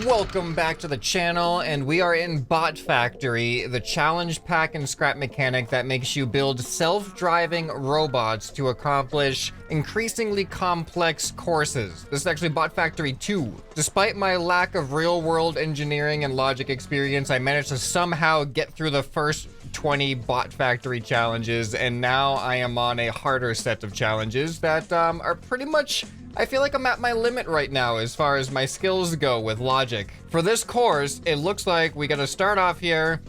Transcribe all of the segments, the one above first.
Welcome back to the channel, and we are in Bot Factory, the challenge pack and scrap mechanic that makes you build self-driving robots to accomplish increasingly complex courses. This is actually Bot Factory 2. Despite my lack of real-world engineering and logic experience, I managed to somehow get through the first 20 Bot Factory challenges, and now I am on a harder set of challenges that are pretty much... I feel like I'm at my limit right now as far as my skills go with logic. For this course, it looks like we gotta start off here.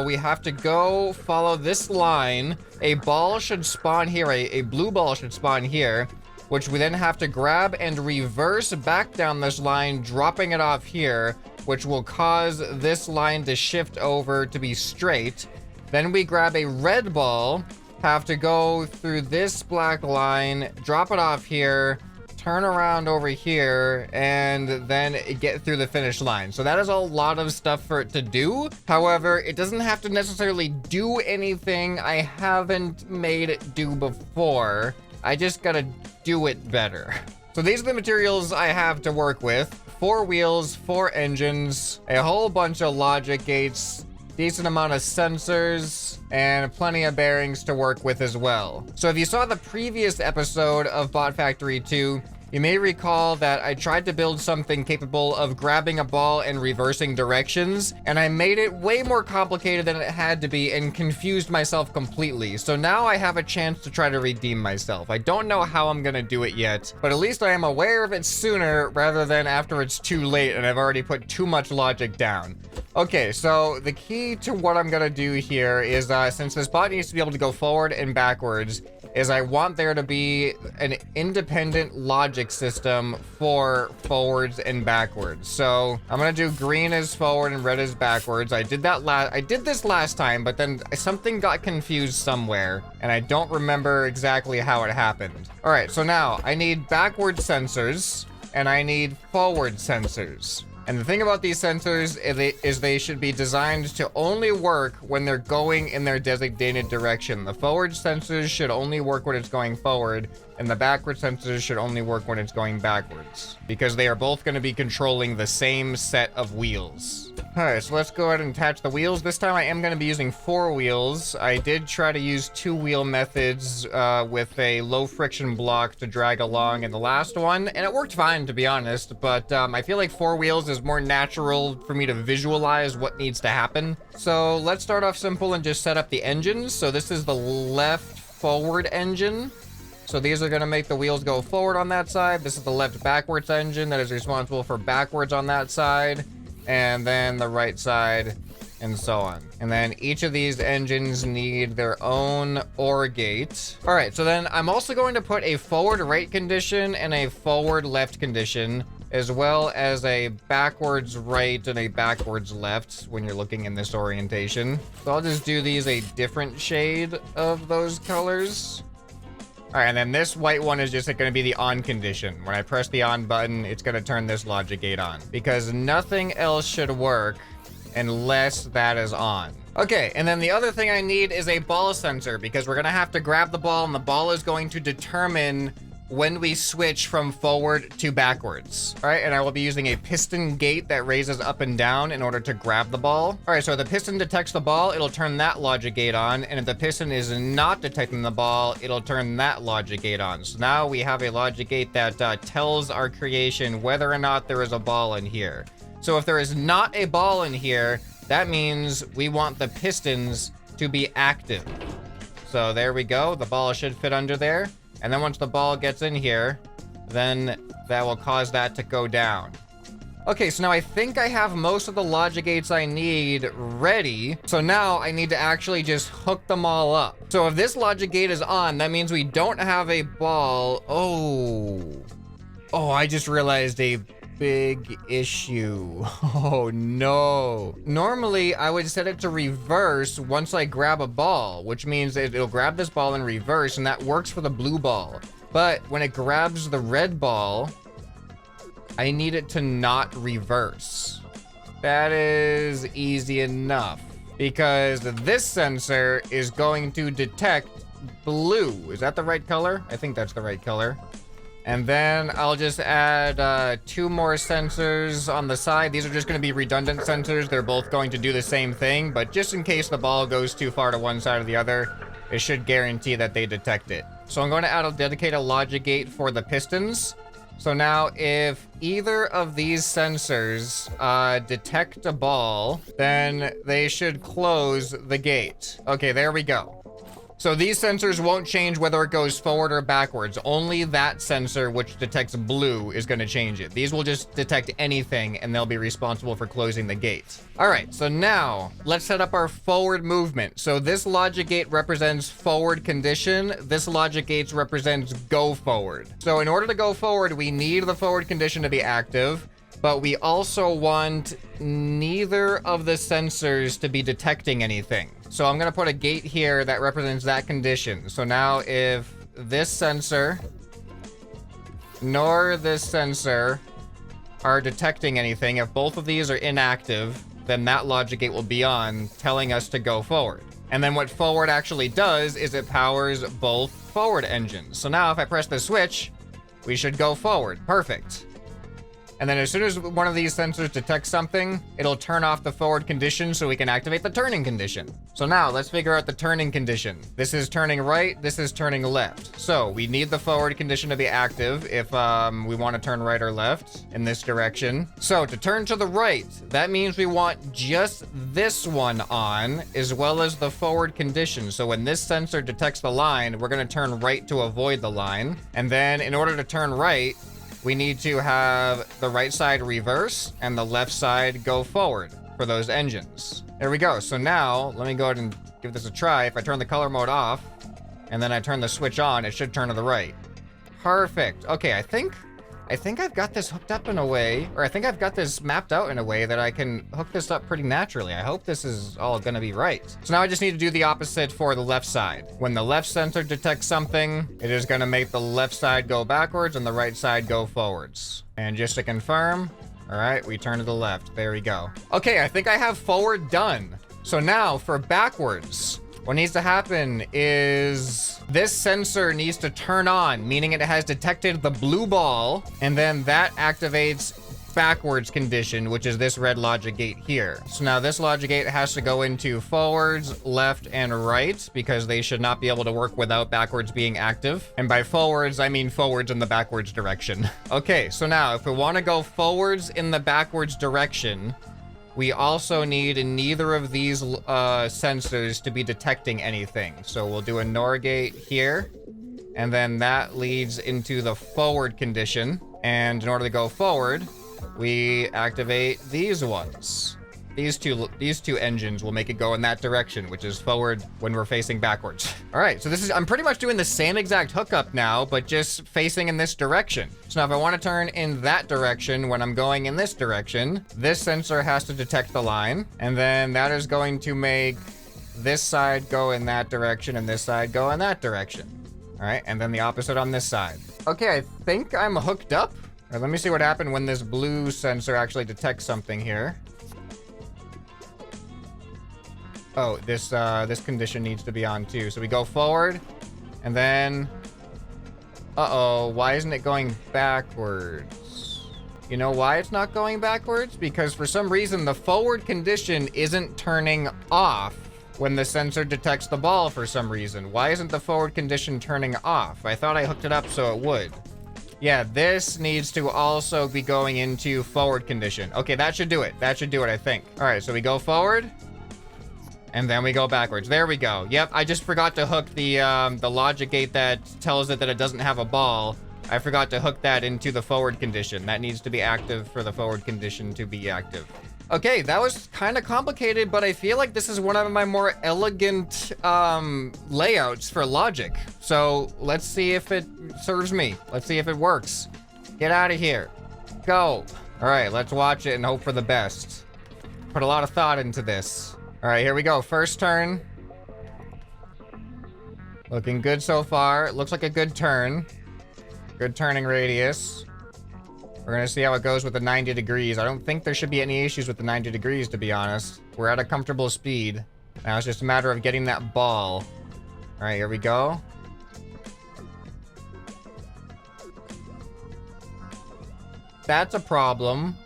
We have to go follow this line. A ball should spawn here, a blue ball should spawn here, which we then have to grab and reverse back down this line, dropping it off here, which will cause this line to shift over to be straight. Then we grab a red ball, have to go through this black line, drop it off here, turn around over here, and then get through the finish line. So that is a lot of stuff for it to do. However, it doesn't have to necessarily do anything I haven't made it do before. I just gotta do it better. So these are the materials I have to work with. 4 wheels, 4 engines, a whole bunch of logic gates, decent amount of sensors, and plenty of bearings to work with as well. So if you saw the previous episode of Bot Factory 2, you may recall that I tried to build something capable of grabbing a ball and reversing directions, and I made it way more complicated than it had to be and confused myself completely. So now I have a chance to try to redeem myself. I don't know how I'm gonna do it yet, but at least I am aware of it sooner rather than after it's too late and I've already put too much logic down. Okay, so the key to what I'm gonna do here is, since this bot needs to be able to go forward and backwards, is I want there to be an independent logic system for forwards and backwards. So I'm gonna do green as forward and red as backwards. I did this last time, but then something got confused somewhere, and I don't remember exactly how it happened. All right, so now I need backward sensors, and I need forward sensors. And the thing about these sensors is they should be designed to only work when they're going in their designated direction. The forward sensors should only work when it's going forward, and the backward sensors should only work when it's going backwards, because they are both going to be controlling the same set of wheels. Alright, so let's go ahead and attach the wheels. This time I am going to be using 4 wheels. I did try to use 2 wheel methods with a low friction block to drag along in the last one, and it worked fine, to be honest, but I feel like 4 wheels is more natural for me to visualize what needs to happen. So let's start off simple and just set up the engines. So this is the left forward engine. So these are going to make the wheels go forward on that side. This is the left backwards engine that is responsible for backwards on that side. And then the right side, and so on. And then each of these engines need their own OR gate. All right, so then I'm also going to put a forward right condition and a forward left condition, as well as a backwards right and a backwards left when you're looking in this orientation. So I'll just do these a different shade of those colors. All right, and then this white one is just going to be the on condition. When I press the on button, it's going to turn this logic gate on, because nothing else should work unless that is on. Okay, and then the other thing I need is a ball sensor, because we're going to have to grab the ball, and the ball is going to determine when we switch from forward to backwards. All right, and I will be using a piston gate that raises up and down in order to grab the ball. All right, so if the piston detects the ball, it'll turn that logic gate on, and if the piston is not detecting the ball, it'll turn that logic gate on. So now we have a logic gate that tells our creation whether or not there is a ball in here. So if there is not a ball in here, that means we want the pistons to be active. So there we go, the ball should fit under there. And then once the ball gets in here, then that will cause that to go down. Okay, so now I think I have most of the logic gates I need ready. So now I need to actually just hook them all up. So if this logic gate is on, that means we don't have a ball. Oh, I just realized a big issue. Oh no. Normally I would set it to reverse once I grab a ball, which means it'll grab this ball in reverse, and that works for the blue ball. But when it grabs the red ball, I need it to not reverse. That is easy enough, because this sensor is going to detect blue. Is that the right color? I think that's the right color. And then I'll just add 2 more sensors on the side. These are just going to be redundant sensors. They're both going to do the same thing, but just in case the ball goes too far to one side or the other, it should guarantee that they detect it. So I'm going to add a dedicated logic gate for the pistons. So now if either of these sensors detect a ball, then they should close the gate. Okay, there we go. So these sensors won't change whether it goes forward or backwards. Only that sensor, which detects blue, is going to change it. These will just detect anything, and they'll be responsible for closing the gate. All right, so now let's set up our forward movement. So this logic gate represents forward condition. This logic gate represents go forward. So in order to go forward, we need the forward condition to be active, but we also want neither of the sensors to be detecting anything. So I'm gonna put a gate here that represents that condition. So now if this sensor nor this sensor are detecting anything, if both of these are inactive, then that logic gate will be on, telling us to go forward. And then what forward actually does is it powers both forward engines. So now if I press the switch, we should go forward. Perfect. And then as soon as one of these sensors detects something, it'll turn off the forward condition so we can activate the turning condition. So now let's figure out the turning condition. This is turning right, this is turning left. So we need the forward condition to be active if we want to turn right or left in this direction. So to turn to the right, that means we want just this one on as well as the forward condition. So when this sensor detects the line, we're going to turn right to avoid the line. And then in order to turn right, we need to have the right side reverse and the left side go forward for those engines. There we go. So now let me go ahead and give this a try. If I turn the color mode off and then I turn the switch on, it should turn to the right. Perfect. Okay, I think I've got this hooked up in a way, or I think I've got this mapped out in a way that I can hook this up pretty naturally. I hope this is all gonna be right. So now I just need to do the opposite for the left side. When the left sensor detects something, it is gonna make the left side go backwards and the right side go forwards. And just to confirm, all right, we turn to the left. There we go. Okay, I think I have forward done. So now for backwards, what needs to happen is this sensor needs to turn on, meaning it has detected the blue ball, and then that activates backwards condition, which is this red logic gate here. So now this logic gate has to go into forwards, left, and right, because they should not be able to work without backwards being active. And by forwards, I mean forwards in the backwards direction. Okay, so now if we want to go forwards in the backwards direction, we also need neither of these sensors to be detecting anything. So we'll do a NOR gate here, and then that leads into the forward condition. And in order to go forward, we activate these ones. These two engines will make it go in that direction, which is forward when we're facing backwards. All right, so I'm pretty much doing the same exact hookup now, but just facing in this direction. So now if I want to turn in that direction when I'm going in this direction, this sensor has to detect the line, and then that is going to make this side go in that direction and this side go in that direction. All right, and then the opposite on this side. Okay, I think I'm hooked up. All right, let me see what happened when this blue sensor actually detects something here. Oh, this condition needs to be on too. So we go forward, and then, uh-oh, why isn't it going backwards? You know why it's not going backwards? Because for some reason, the forward condition isn't turning off when the sensor detects the ball for some reason. Why isn't the forward condition turning off? I thought I hooked it up so it would. Yeah, this needs to also be going into forward condition. Okay, that should do it. That should do it, I think. All right, so we go forward. And then we go backwards. There we go. Yep, I just forgot to hook the logic gate that tells it that it doesn't have a ball. I forgot to hook that into the forward condition. That needs to be active for the forward condition to be active. Okay, that was kind of complicated, but I feel like this is one of my more elegant layouts for logic. So let's see if it serves me. Let's see if it works. Get out of here. Go. All right, let's watch it and hope for the best. Put a lot of thought into this. All right, here we go. First turn. Looking good so far. Looks like a good turn. Good turning radius. We're gonna see how it goes with the 90 degrees. I don't think there should be any issues with the 90 degrees, to be honest. We're at a comfortable speed. Now it's just a matter of getting that ball. All right, here we go. That's a problem.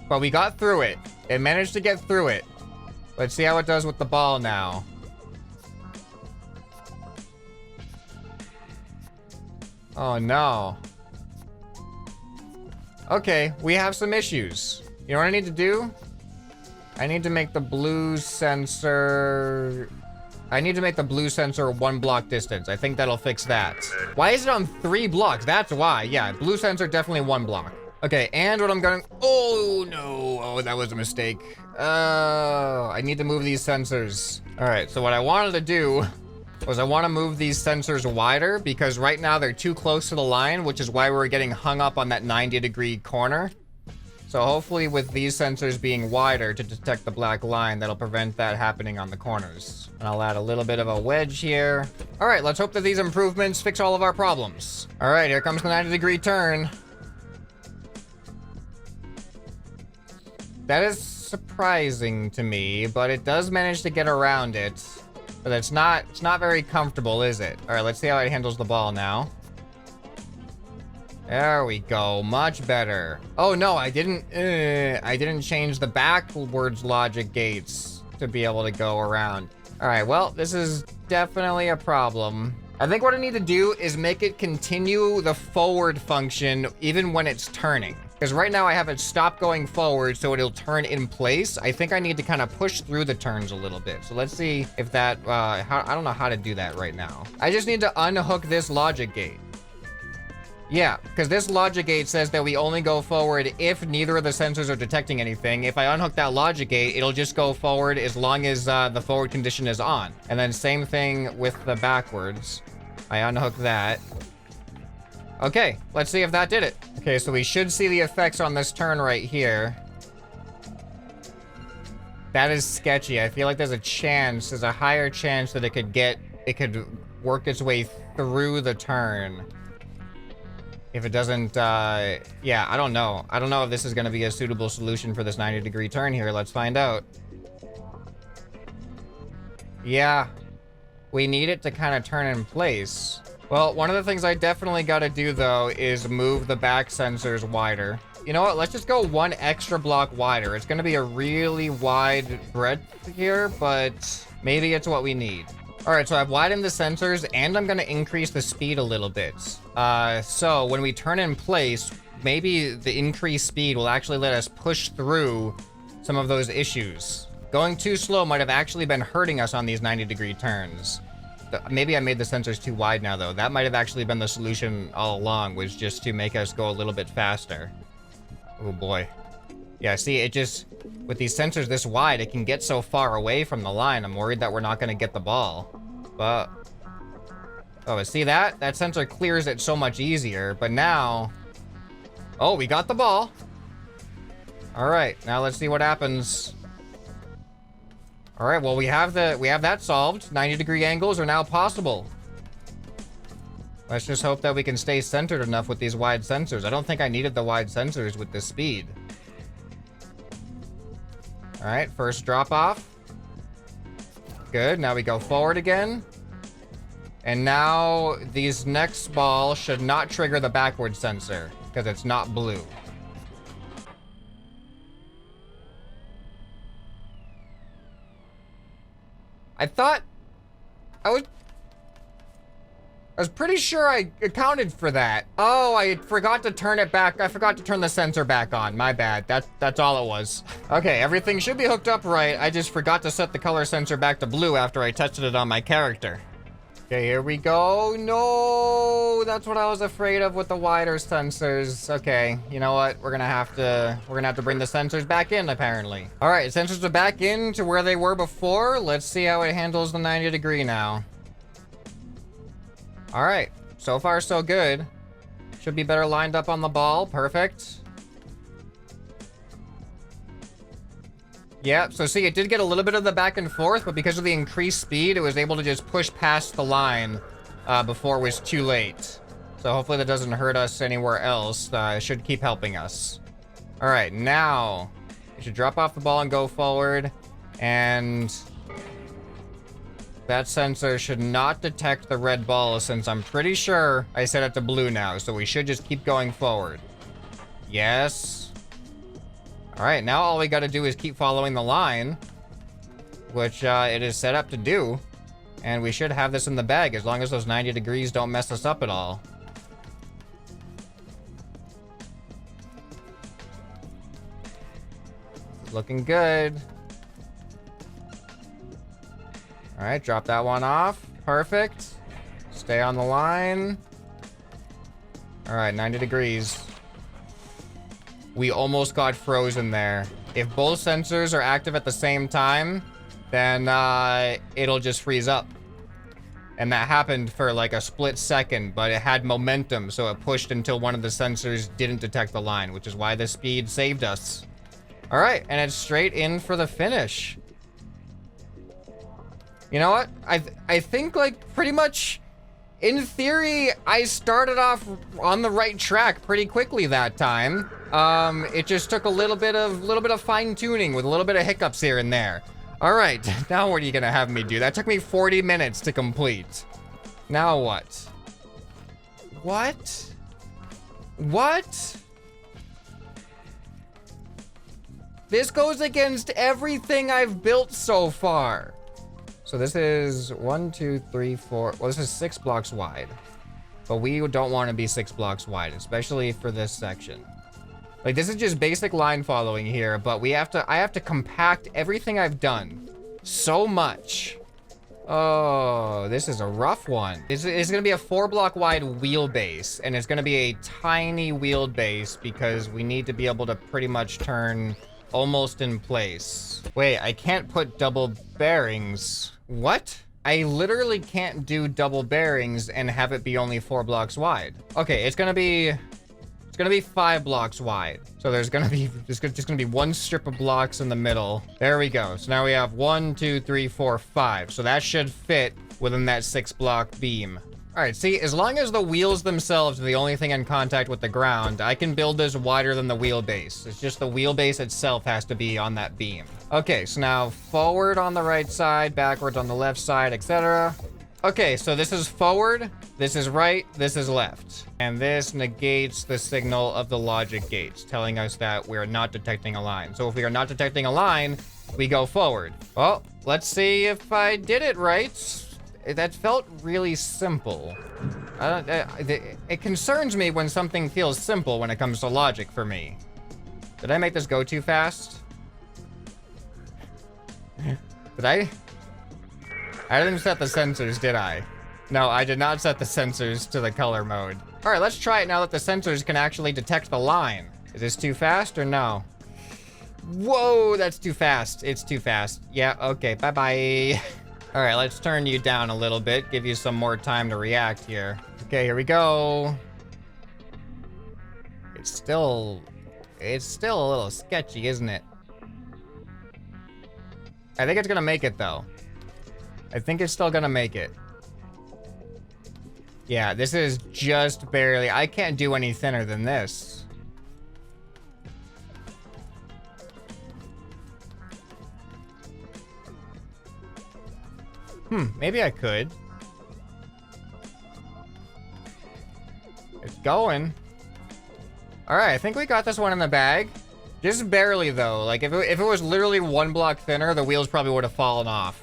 But we got through it. It managed to get through it. Let's see how it does with the ball now. Oh, no. Okay, we have some issues. You know what I need to do? I need to make the blue sensor... I need to make the blue sensor 1 block distance. I think that'll fix that. Why is it on 3 blocks? That's why. Yeah, blue sensor definitely 1 block. Okay, and what I'm gonna... Oh, no. Oh, that was a mistake. I need to move these sensors. All right, so what I wanted to do was I want to move these sensors wider because right now they're too close to the line, which is why we're getting hung up on that 90-degree corner. So hopefully with these sensors being wider to detect the black line, that'll prevent that happening on the corners. And I'll add a little bit of a wedge here. All right, let's hope that these improvements fix all of our problems. All right, here comes the 90-degree turn. That is surprising to me, but it does manage to get around it. But it's not very comfortable, is it? All right, let's see how it handles the ball now. There we go, much better. Oh no, I didn't change the backwards logic gates to be able to go around. All right, well, this is definitely a problem. I think what I need to do is make it continue the forward function even when it's turning. Because right now I have it stop going forward so it'll turn in place. I think I need to kind of push through the turns a little bit. So let's see if that, I don't know how to do that right now. I just need to unhook this logic gate. Yeah, because this logic gate says that we only go forward if neither of the sensors are detecting anything. If I unhook that logic gate, it'll just go forward as long as the forward condition is on. And then same thing with the backwards. I unhook that. Okay, let's see if that did it. Okay, so we should see the effects on this turn right here. That is sketchy. I feel like there's a higher chance that it could work its way through the turn. If it doesn't, yeah, I don't know. I don't know if this is going to be a suitable solution for this 90-degree turn here. Let's find out. Yeah, we need it to kind of turn in place. Well, one of the things I definitely got to do, though, is move the back sensors wider. You know what? Let's just go 1 extra block wider. It's going to be a really wide breadth here, but maybe it's what we need. All right, so I've widened the sensors and I'm going to increase the speed a little bit. So when we turn in place, maybe the increased speed will actually let us push through some of those issues. Going too slow might have actually been hurting us on these 90-degree turns. Maybe I made the sensors too wide now, though. That might have actually been the solution all along, was just to make us go a little bit faster. Oh boy. Yeah, see, it just, with these sensors this wide, it can get so far away from the line. I'm worried that we're not going to get the ball. But, oh, see that? That sensor clears it so much easier. But now, oh, we got the ball. All right, now let's see what happens. All right, well, we have that solved. 90-degree angles are now possible. Let's just hope that we can stay centered enough with these wide sensors. I don't think I needed the wide sensors with this speed. All right, first drop off. Good, now we go forward again. And now these next balls should not trigger the backward sensor because it's not blue. I was pretty sure I accounted for that. Oh, I forgot to turn it back. I forgot to turn the sensor back on. My bad. That's all it was. Okay, everything should be hooked up right. I just forgot to set the color sensor back to blue after I tested it on my character. Okay, here we go. No, that's what I was afraid of with the wider sensors. Okay, you know what? We're gonna have to bring the sensors back in, apparently. All right, sensors are back in to where they were before. Let's see how it handles the 90-degree now. All right, so far so good. Should be better lined up on the ball. Perfect. Yeah, so see, it did get a little bit of the back and forth, but because of the increased speed, it was able to just push past the line before it was too late. So hopefully that doesn't hurt us anywhere else. It should keep helping us. All right, now we should drop off the ball and go forward. And that sensor should not detect the red ball since I'm pretty sure I set it to blue now. So we should just keep going forward. Yes. All right, now all we got to do is keep following the line, which it is set up to do. And we should have this in the bag as long as those 90 degrees don't mess us up at all. Looking good. All right, drop that one off. Perfect. Stay on the line. All right, 90 degrees. We almost got frozen there. If both sensors are active at the same time, then it'll just freeze up. And that happened for like a split second, but it had momentum, so it pushed until one of the sensors didn't detect the line, which is why the speed saved us. All right, and it's straight in for the finish. You know what? I think like pretty much, in theory, I started off on the right track pretty quickly that time. It just took a little bit of fine tuning with a little bit of hiccups here and there. All right, now what are you gonna have me do? That took me 40 minutes to complete. Now what? What? What? This goes against everything I've built so far. So this is 1, 2, 3, 4. Well, this is 6 blocks wide. But we don't want to be 6 blocks wide, especially for this section. Like, this is just basic line following here, but I have to compact everything I've done so much. Oh, this is a rough one. It's going to be a 4 block wide wheelbase, and it's going to be a tiny wheelbase because we need to be able to pretty much turn almost in place. Wait, I can't put double bearings. What? I literally can't do double bearings and have it be only 4 blocks wide. Okay, it's gonna be 5 blocks wide. So there's gonna be just gonna be one strip of blocks in the middle. There we go. So now we have 1, 2, 3, 4, 5. So that should fit within that 6 block beam. All right, see, as long as the wheels themselves are the only thing in contact with the ground, I can build this wider than the wheelbase. It's just the wheelbase itself has to be on that beam. Okay, so now forward on the right side, backwards on the left side, etc. Okay, so this is forward, this is right, this is left. And this negates the signal of the logic gates, telling us that we're not detecting a line. So if we are not detecting a line, we go forward. Well, let's see if I did it right. That felt really simple. It concerns me when something feels simple when it comes to logic for me. Did I make this go too fast? Did I? I didn't set the sensors, did I? No, I did not set the sensors to the color mode. All right, let's try it now that the sensors can actually detect the line. Is this too fast or no? Whoa, that's too fast. It's too fast. Yeah, okay, bye-bye. All right, let's turn you down a little bit, give you some more time to react here. Okay, here we go. It's still a little sketchy, isn't it? I think it's gonna make it though. I think it's still gonna make it. Yeah, this is just barely. I can't do any thinner than this. Maybe I could. It's going. All right, I think we got this one in the bag. Just barely though. Like if it was literally 1 block thinner, the wheels probably would have fallen off.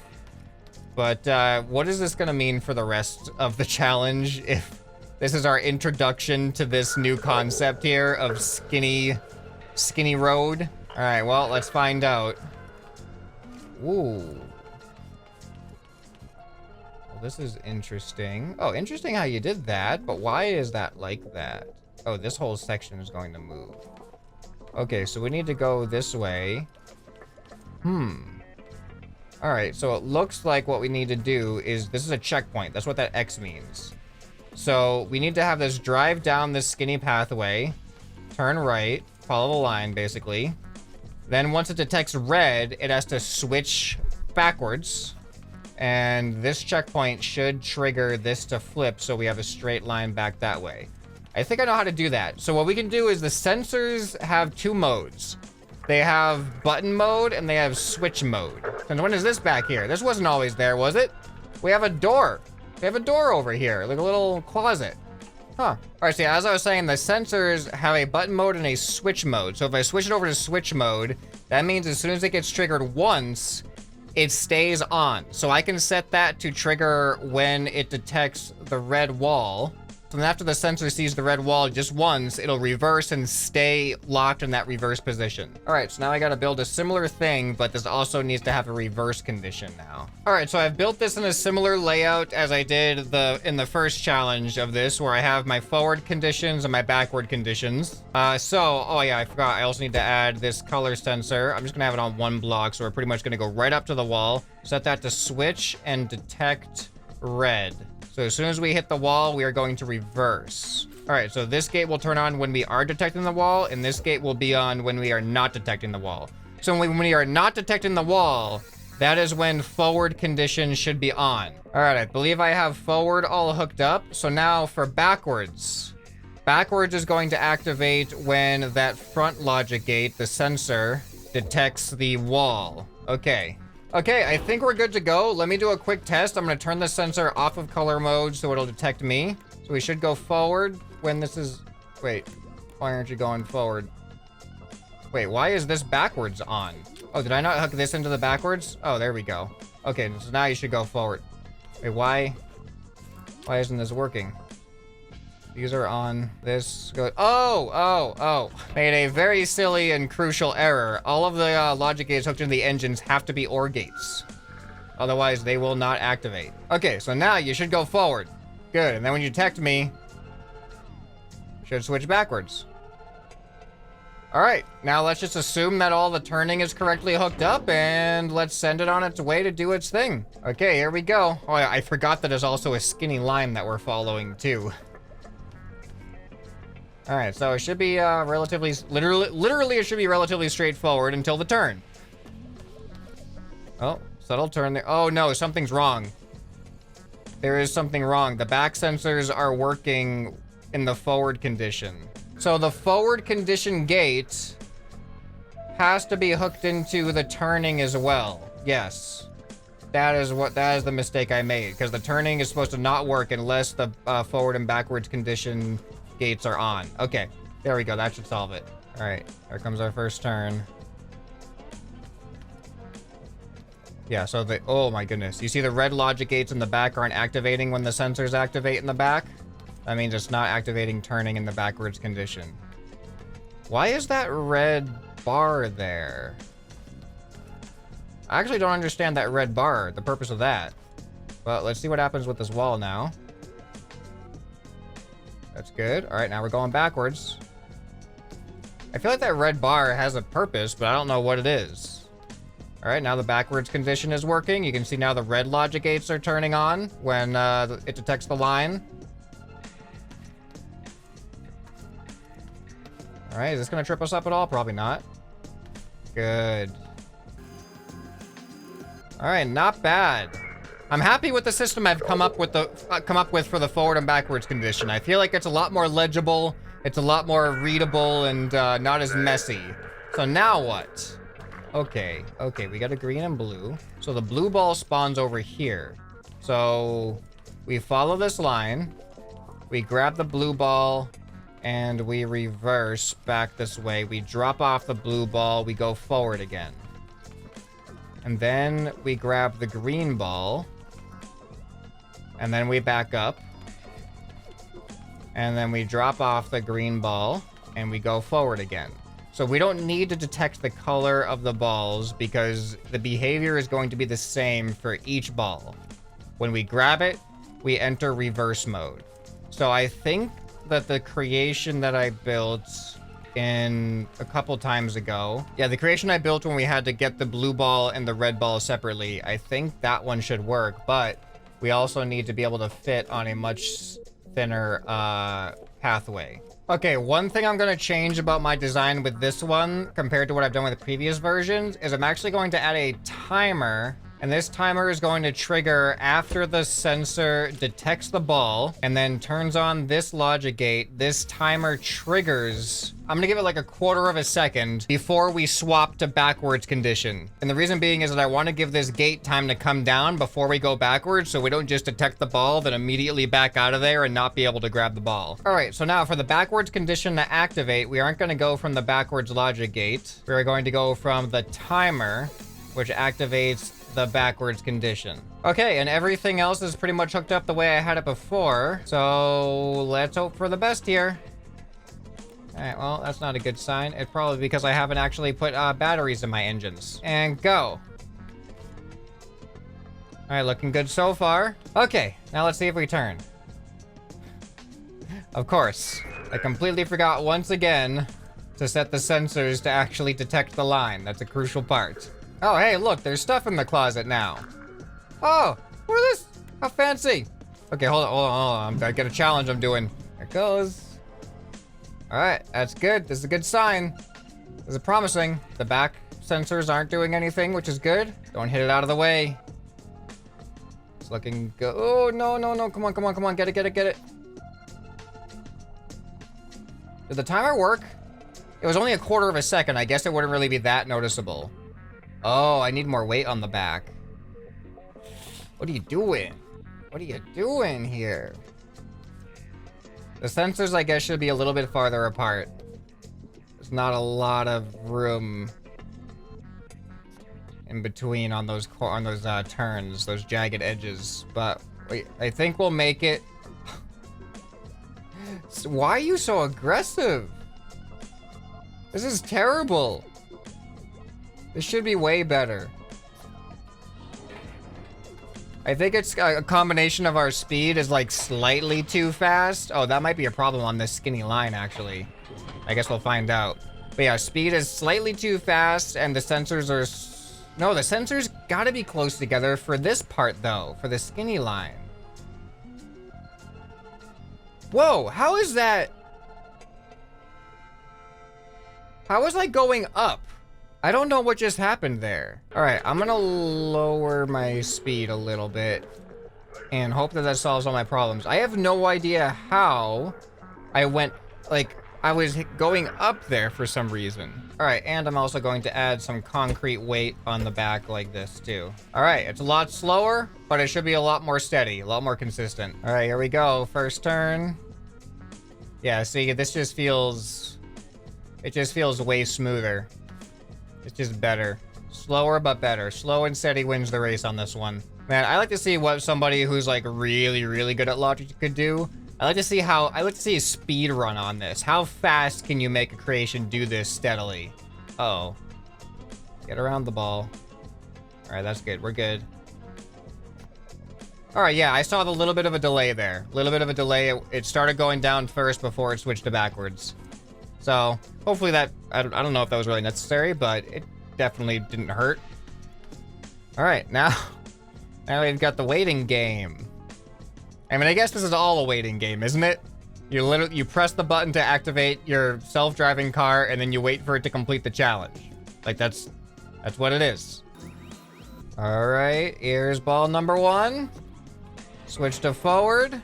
But what is this gonna mean for the rest of the challenge if this is our introduction to this new concept here of skinny road? All right, well, let's find out. Ooh. This is interesting. Oh, interesting how you did that, but why is that like that? Oh, this whole section is going to move. Okay, so we need to go this way. All right, so it looks like what we need to do is, this is a checkpoint. That's what that X means. So we need to have this drive down this skinny pathway, turn right, follow the line, basically. Then once it detects red, it has to switch backwards. And this checkpoint should trigger this to flip so we have a straight line back that way. I think I know how to do that. So what we can do is the sensors have 2 modes. They have button mode and they have switch mode. And when is this back here? This wasn't always there, was it? We have a door. We have a door over here, like a little closet. Huh. Alright, see, as I was saying, the sensors have a button mode and a switch mode. So if I switch it over to switch mode, that means as soon as it gets triggered once, it stays on. So I can set that to trigger when it detects the red wall. So then after the sensor sees the red wall just once, it'll reverse and stay locked in that reverse position. All right, so now I gotta build a similar thing, but this also needs to have a reverse condition now. All right, so I've built this in a similar layout as I did in the first challenge of this, where I have my forward conditions and my backward conditions. Oh yeah, I forgot. I also need to add this color sensor. I'm just gonna have it on one block, so we're pretty much gonna go right up to the wall, set that to switch and detect red. So as soon as we hit the wall, we are going to reverse. All right, so this gate will turn on when we are detecting the wall, and this gate will be on when we are not detecting the wall. So when we are not detecting the wall, that is when forward conditions should be on. All right, I believe I have forward all hooked up. So now for backwards. Backwards is going to activate when that front logic gate, the sensor, detects the wall. Okay. Okay, I think we're good to go. Let me do a quick test. I'm gonna turn the sensor off of color mode so it'll detect me. So we should go forward when this is... Wait, why aren't you going forward? Wait, why is this backwards on? Oh, did I not hook this into the backwards? Oh, there we go. Okay, so now you should go forward. Wait, why isn't this working? These are on. This goes. Oh. Made a very silly and crucial error. All of the logic gates hooked into the engines have to be OR gates. Otherwise, they will not activate. Okay, so now you should go forward. Good, and then when you detect me, you should switch backwards. All right, now let's just assume that all the turning is correctly hooked up, and let's send it on its way to do its thing. Okay, here we go. Oh, I forgot that there's also a skinny line that we're following, too. All right, so it should be literally it should be relatively straightforward until the turn. Oh, subtle turn there. Oh no, something's wrong. There is something wrong. The back sensors are working in the forward condition. So the forward condition gate has to be hooked into the turning as well. Yes. That is the mistake I made, because the turning is supposed to not work unless the forward and backwards condition gates are on. Okay, there we go. That should solve it. All right, here comes our first turn. Yeah, so oh my goodness. You see the red logic gates in the back aren't activating when the sensors activate in the back? That means it's not activating turning in the backwards condition. Why is that red bar there? I actually don't understand that red bar, the purpose of that. But let's see what happens with this wall now. That's good. All right, now we're going backwards. I feel like that red bar has a purpose, but I don't know what it is. All right, now the backwards condition is working. You can see now the red logic gates are turning on when it detects the line. All right, is this gonna trip us up at all? Probably not. Good. All right, not bad. I'm happy with the system I've come up with for the forward and backwards condition. I feel like it's a lot more legible, it's a lot more readable, and not as messy. So now what? Okay, we got a green and blue. So the blue ball spawns over here. So we follow this line, we grab the blue ball, and we reverse back this way. We drop off the blue ball, we go forward again. And then we grab the green ball, and then we back up. And then we drop off the green ball, and we go forward again. So we don't need to detect the color of the balls because the behavior is going to be the same for each ball. When we grab it, we enter reverse mode. So I think that the creation that I built in a couple times ago, yeah, the creation I built when we had to get the blue ball and the red ball separately, I think that one should work, but we also need to be able to fit on a much thinner pathway. Okay, one thing I'm going to change about my design with this one compared to what I've done with the previous versions is I'm actually going to add a timer And this timer is going to trigger after the sensor detects the ball and then turns on this logic gate. This timer triggers. I'm gonna give it like a quarter of a second before we swap to backwards condition. And the reason being is that I want to give this gate time to come down before we go backwards, so we don't just detect the ball, then immediately back out of there and not be able to grab the ball. All right, so now for the backwards condition to activate, we aren't gonna go from the backwards logic gate. We're going to go from the timer, which activates the backwards condition. Okay, and everything else is pretty much hooked up the way I had it before. So let's hope for the best here. All right, well, that's not a good sign. It's probably because I haven't actually put batteries in my engines. And go. All right, looking good so far. Okay, now let's see if we turn. Of course, I completely forgot once again to set the sensors to actually detect the line. That's a crucial part. Oh, hey, look, there's stuff in the closet now. Oh, what is this? How fancy. Okay, hold on. I got a challenge I'm doing. There it goes. All right, that's good. This is a good sign. This is promising. The back sensors aren't doing anything, which is good. Don't hit it out of the way. It's looking good. Oh, no. Come on. Get it. Did the timer work? It was only a quarter of a second. I guess it wouldn't really be that noticeable. Oh, I need more weight on the back. What are you doing? What are you doing here? The sensors, I guess, should be a little bit farther apart. There's not a lot of room in between on those turns, those jagged edges. But wait, I think we'll make it. Why are you so aggressive? This is terrible. This should be way better. I think it's a combination of our speed is like slightly too fast. Oh, that might be a problem on this skinny line, actually. I guess we'll find out. But yeah, speed is slightly too fast and the sensors are... No, the sensors gotta be close together for this part though, for the skinny line. Whoa, how is that? How is I going up? I don't know what just happened there. All right, I'm gonna lower my speed a little bit and hope that that solves all my problems. I have no idea how I went, like, I was going up there for some reason. All right, and I'm also going to add some concrete weight on the back like this too. All right, it's a lot slower, but it should be a lot more steady, a lot more consistent. All right, here we go, first turn. Yeah, see, this just feels, it just feels way smoother. It's just better. Slower, but better. Slow and steady wins the race on this one. Man, I like to see what somebody who's like really good at logic could do. I like to see a speed run on this. How fast can you make a creation do this steadily? Uh-oh. Get around the ball. All right, that's good. We're good. All right, yeah, I saw the little bit of a delay there. Little bit of a delay. It started going down first before it switched to backwards. So hopefully that, I don't know if that was really necessary, but it definitely didn't hurt. All right, now we've got the waiting game. I mean, I guess this is all a waiting game, isn't it? You press the button to activate your self-driving car and then you wait for it to complete the challenge. Like that's what it is. All right, here's ball number 1. Switch to forward.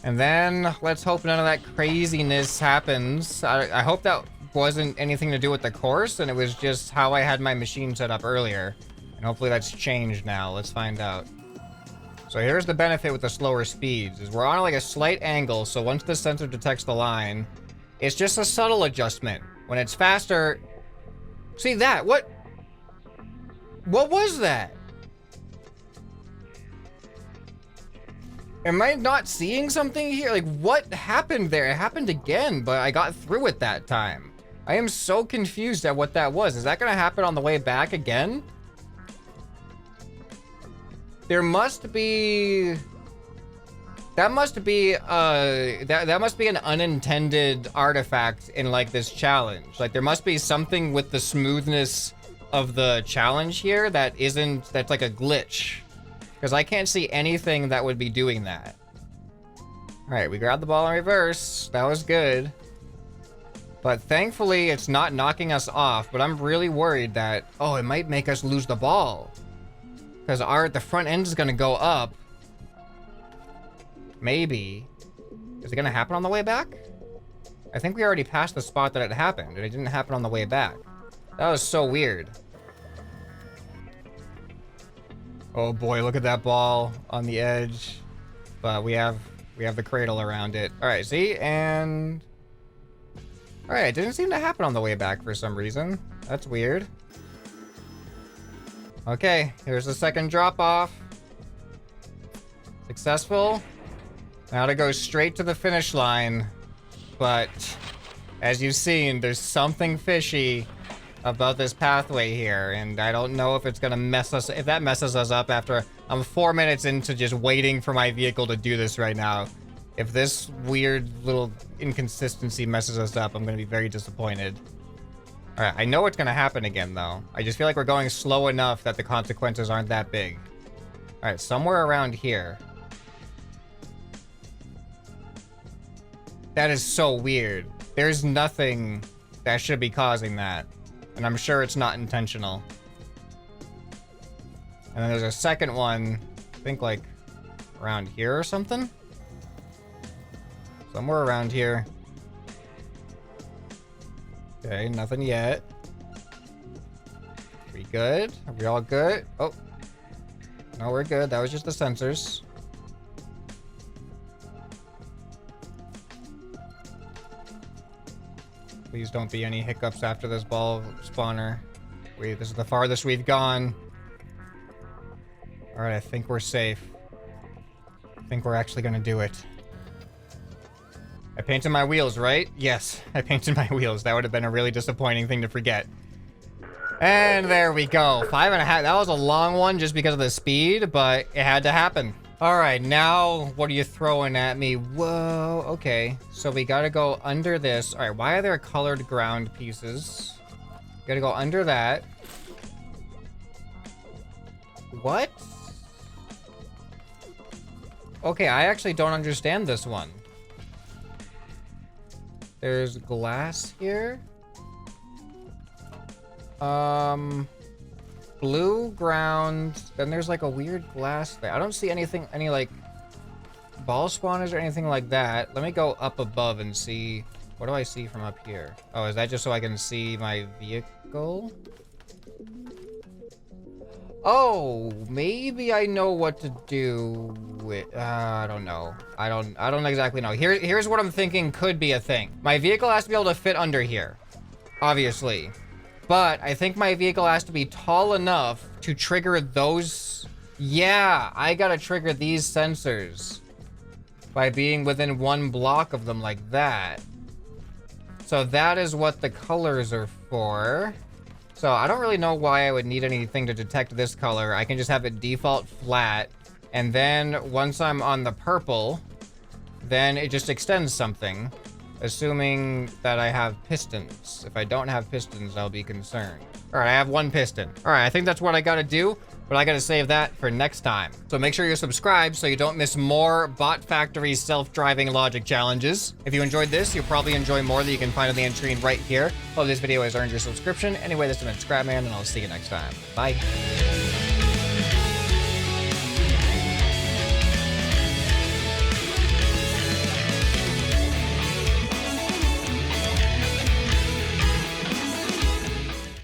And then let's hope none of that craziness happens. I hope that wasn't anything to do with the course and it was just how I had my machine set up earlier. And hopefully that's changed now. Let's find out. So here's the benefit with the slower speeds is we're on like a slight angle. So once the sensor detects the line, it's just a subtle adjustment. When it's faster, see that? What was that? Am I not seeing something here? Like, what happened there? It happened again, but I got through it that time. I am so confused at what that was. Is that gonna happen on the way back again? There must be... That must be an unintended artifact in, like, this challenge. Like, there must be something with the smoothness of the challenge here that's like a glitch. Because I can't see anything that would be doing that. All right, we grabbed the ball in reverse. That was good. But thankfully, it's not knocking us off. But I'm really worried that, oh, it might make us lose the ball. Because the front end is gonna go up. Maybe. Is it gonna happen on the way back? I think we already passed the spot that it happened, and it didn't happen on the way back. That was so weird. Oh boy, look at that ball on the edge. But we have the cradle around it. All right, see? And... all right, it didn't seem to happen on the way back for some reason. That's weird. Okay, here's the second drop-off. Successful. Now to go straight to the finish line. But, as you've seen, there's something fishy about this pathway here, and I don't know if it's gonna if that messes us up after I'm 4 minutes into just waiting for my vehicle to do this right now. If this weird little inconsistency messes us up, I'm gonna be very disappointed. Alright, I know it's gonna happen again, though. I just feel like we're going slow enough that the consequences aren't that big. Alright, somewhere around here. That is so weird. There's nothing that should be causing that. And I'm sure it's not intentional. And then there's a second one, I think like around here or something? Somewhere around here. Okay, nothing yet. We good? Are we all good? Oh. No, we're good. That was just the sensors. Please don't be any hiccups after this ball spawner. Wait, this is the farthest we've gone. Alright, I think we're safe. I think we're actually gonna do it. I painted my wheels, right? Yes, I painted my wheels. That would have been a really disappointing thing to forget. And there we go. 5.5. That was a long one just because of the speed, but it had to happen. All right, now what are you throwing at me? Whoa, okay. So we gotta go under this. All right, why are there colored ground pieces? Gotta go under that. What? Okay, I actually don't understand this one. There's glass here. Blue ground. Then there's like a weird glass there. I don't see anything, any like ball spawners or anything like that. Let me go up above and see. What do I see from up here? Oh, is that just so I can see my vehicle? Oh, maybe I know what to do with, I don't know. I don't exactly know. Here's what I'm thinking could be a thing. My vehicle has to be able to fit under here, obviously. But I think my vehicle has to be tall enough to trigger those. Yeah, I gotta trigger these sensors by being within 1 block of them like that. So that is what the colors are for. So I don't really know why I would need anything to detect this color. I can just have it default flat. And then once I'm on the purple, then it just extends something. Assuming that I have pistons. If I don't have pistons, I'll be concerned. All right, I have 1 piston. All right, I think that's what I gotta do, but I gotta save that for next time. So make sure you're subscribed so you don't miss more Bot Factory self-driving logic challenges. If you enjoyed this, you'll probably enjoy more that you can find on the end screen right here. Hope this video has earned your subscription. Anyway, this has been ScrapMan, and I'll see you next time. Bye.